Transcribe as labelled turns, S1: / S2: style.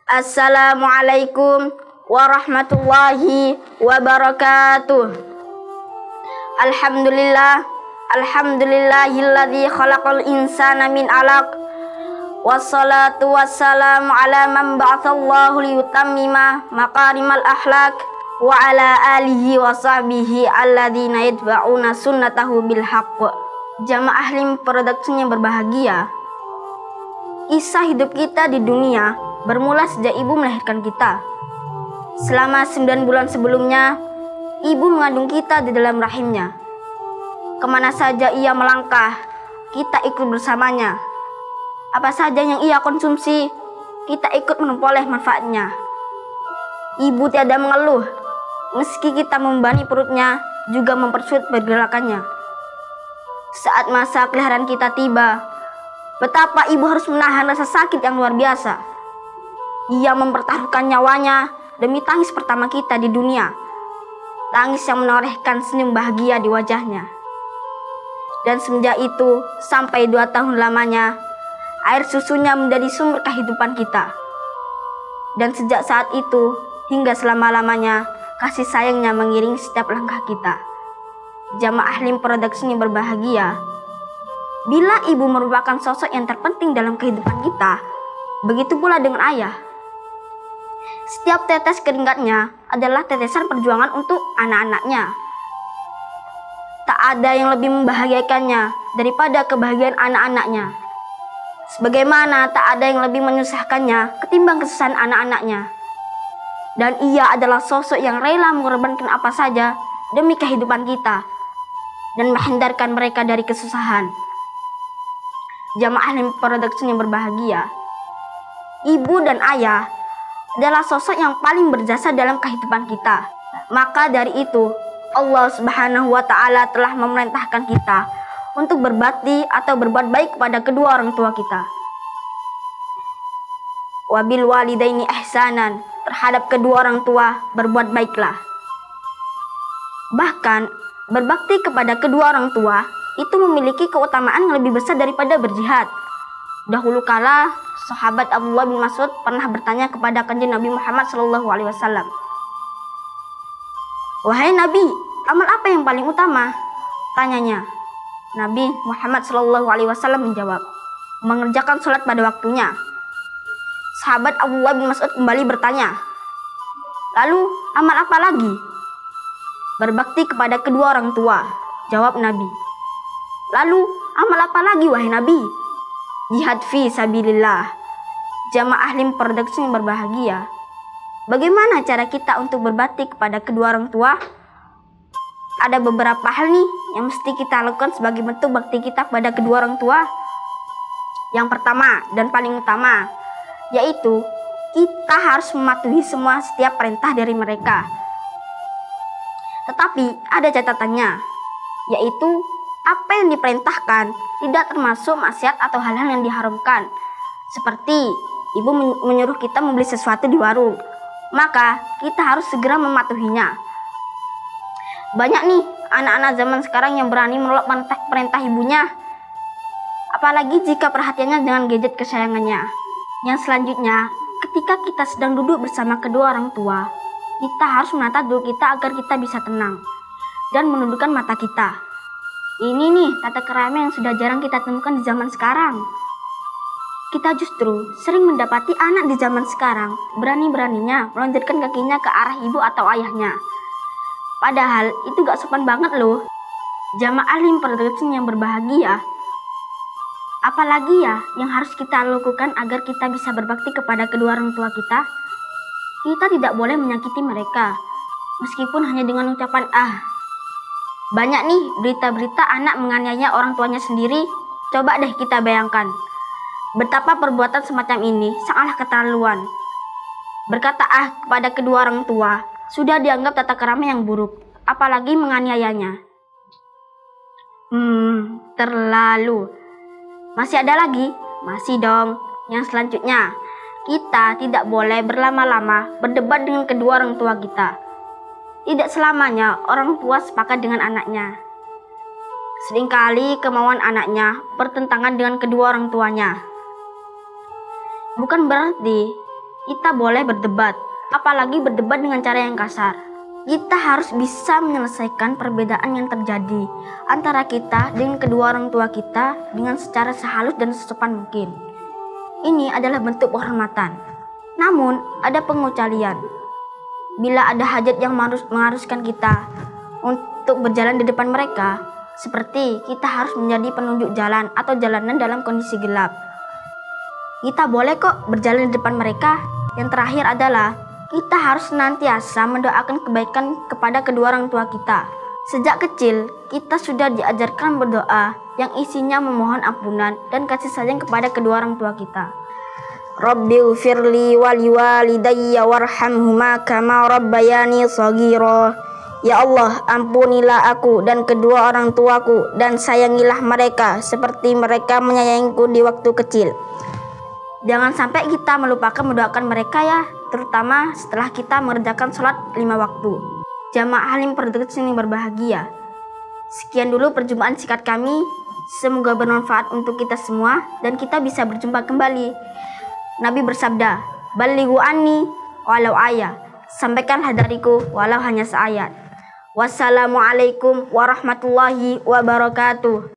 S1: Assalamualaikum warahmatullahi wabarakatuh. Alhamdulillahilladzi khalaqal insana min 'alaq. Wassalatu wassalamu ala man ba'atsallahu liyutammima maqarimal akhlaq wa ala alihi wa sahbihi alladzina yatba'una sunnatahu bil haqq. Jamaah Hlim Production yang berbahagia, kisah hidup kita di dunia bermula sejak ibu melahirkan kita. Selama 9 bulan sebelumnya, ibu mengandung kita di dalam rahimnya. Kemana saja ia melangkah, kita ikut bersamanya. Apa saja yang ia konsumsi, kita ikut menemperoleh manfaatnya. Ibu tiada mengeluh, meski kita membebani perutnya, juga mempersulit pergerakannya. Saat masa kelahiran kita tiba, betapa ibu harus menahan rasa sakit yang luar biasa. Ia mempertaruhkan nyawanya demi tangis pertama kita di dunia. Tangis yang menorehkan senyum bahagia di wajahnya. Dan semenjak itu sampai 2 tahun lamanya, air susunya menjadi sumber kehidupan kita. Dan sejak saat itu hingga selama-lamanya, kasih sayangnya mengiringi setiap langkah kita. Jamaah Hlim Production yang berbahagia, bila ibu merupakan sosok yang terpenting dalam kehidupan kita, begitu pula dengan ayah. Setiap tetes keringatnya adalah tetesan perjuangan untuk anak-anaknya. Tak ada yang lebih membahagiakannya daripada kebahagiaan anak-anaknya. Sebagaimana tak ada yang lebih menyusahkannya ketimbang kesusahan anak-anaknya. Dan ia adalah sosok yang rela mengorbankan apa saja demi kehidupan kita dan menghindarkan mereka dari kesusahan. Jamaah Hlim Production yang berbahagia, ibu dan ayah adalah sosok yang paling berjasa dalam kehidupan kita. Maka dari itu, Allah Subhanahu wa Ta'ala telah memerintahkan kita untuk berbakti atau berbuat baik kepada kedua orang tua kita. Wabil walidaini ihsanan, terhadap kedua orang tua berbuat baiklah. Bahkan berbakti kepada kedua orang tua itu memiliki keutamaan yang lebih besar daripada berjihad. Dahulu kala sahabat Abdullah bin Mas'ud pernah bertanya kepada kanjeng Nabi Muhammad SAW. "Wahai Nabi, amal apa yang paling utama?" tanyanya. Nabi Muhammad SAW menjawab, "Mengerjakan sholat pada waktunya." Sahabat Abdullah bin Mas'ud kembali bertanya, "Lalu amal apa lagi?" "Berbakti kepada kedua orang tua," jawab Nabi. "Lalu amal apa lagi wahai Nabi?" "Jihad fi sabilillah." Jamaah Hlim Production yang berbahagia, bagaimana cara kita untuk berbakti kepada kedua orang tua? Ada beberapa hal nih yang mesti kita lakukan sebagai bentuk bakti kita kepada kedua orang tua. Yang pertama dan paling utama, yaitu kita harus mematuhi setiap perintah dari mereka. Tetapi ada catatannya, yaitu apa yang diperintahkan tidak termasuk maksiat atau hal-hal yang diharamkan. Seperti ibu menyuruh kita membeli sesuatu di warung, maka kita harus segera mematuhinya. Banyak nih anak-anak zaman sekarang yang berani menolak perintah ibunya, apalagi jika perhatiannya dengan gadget kesayangannya. Yang selanjutnya, ketika kita sedang duduk bersama kedua orang tua, kita harus menatap dulu kita agar kita bisa tenang dan menundukkan mata kita. Ini nih tata krama yang sudah jarang kita temukan di zaman sekarang. Kita justru sering mendapati anak di zaman sekarang berani-beraninya melonjorkan kakinya ke arah ibu atau ayahnya. Padahal itu gak sopan banget loh. Jamaah Hlim Production yang berbahagia, apalagi ya yang harus kita lakukan agar kita bisa berbakti kepada kedua orang tua kita? Kita tidak boleh menyakiti mereka, meskipun hanya dengan ucapan Banyak nih berita-berita anak menganiaya orang tuanya sendiri. Coba deh kita bayangkan betapa perbuatan semacam ini sangatlah keterlaluan. Berkata kepada kedua orang tua sudah dianggap tata krama yang buruk, apalagi menganiayanya. Terlalu. Masih ada lagi? Masih dong. Yang selanjutnya, kita tidak boleh berlama-lama berdebat dengan kedua orang tua kita. Tidak selamanya orang tua sepakat dengan anaknya. Seringkali kemauan anaknya bertentangan dengan kedua orang tuanya. Bukan berarti Kita boleh berdebat, apalagi berdebat dengan cara yang kasar. Kita harus bisa menyelesaikan perbedaan yang terjadi antara kita dengan kedua orang tua kita dengan secara sehalus dan sesopan mungkin. Ini adalah bentuk penghormatan. Namun, ada pengecualian. Bila ada hajat yang mengharuskan kita untuk berjalan di depan mereka, seperti kita harus menjadi penunjuk jalan atau jalanan dalam kondisi gelap, kita boleh kok berjalan di depan mereka. Yang terakhir adalah kita harus senantiasa mendoakan kebaikan kepada kedua orang tua kita. Sejak kecil, kita sudah diajarkan berdoa yang isinya memohon ampunan dan kasih sayang kepada kedua orang tua kita. Rabbighfirli wa liwalidayya warhamhuma kama rabbayani shaghira. Ya Allah, ampunilah aku dan kedua orang tuaku dan sayangilah mereka seperti mereka menyayangiku di waktu kecil. Jangan sampai kita melupakan mendoakan mereka ya, terutama setelah kita mengerjakan sholat 5 waktu. Jamaah Halim Production yang berbahagia. Sekian dulu perjumpaan singkat kami. Semoga bermanfaat untuk kita semua dan kita bisa berjumpa kembali. Nabi bersabda, "Balighu anni walau ayat." Sampaikanlah dariku walau hanya seayat. Wassalamualaikum warahmatullahi wabarakatuh.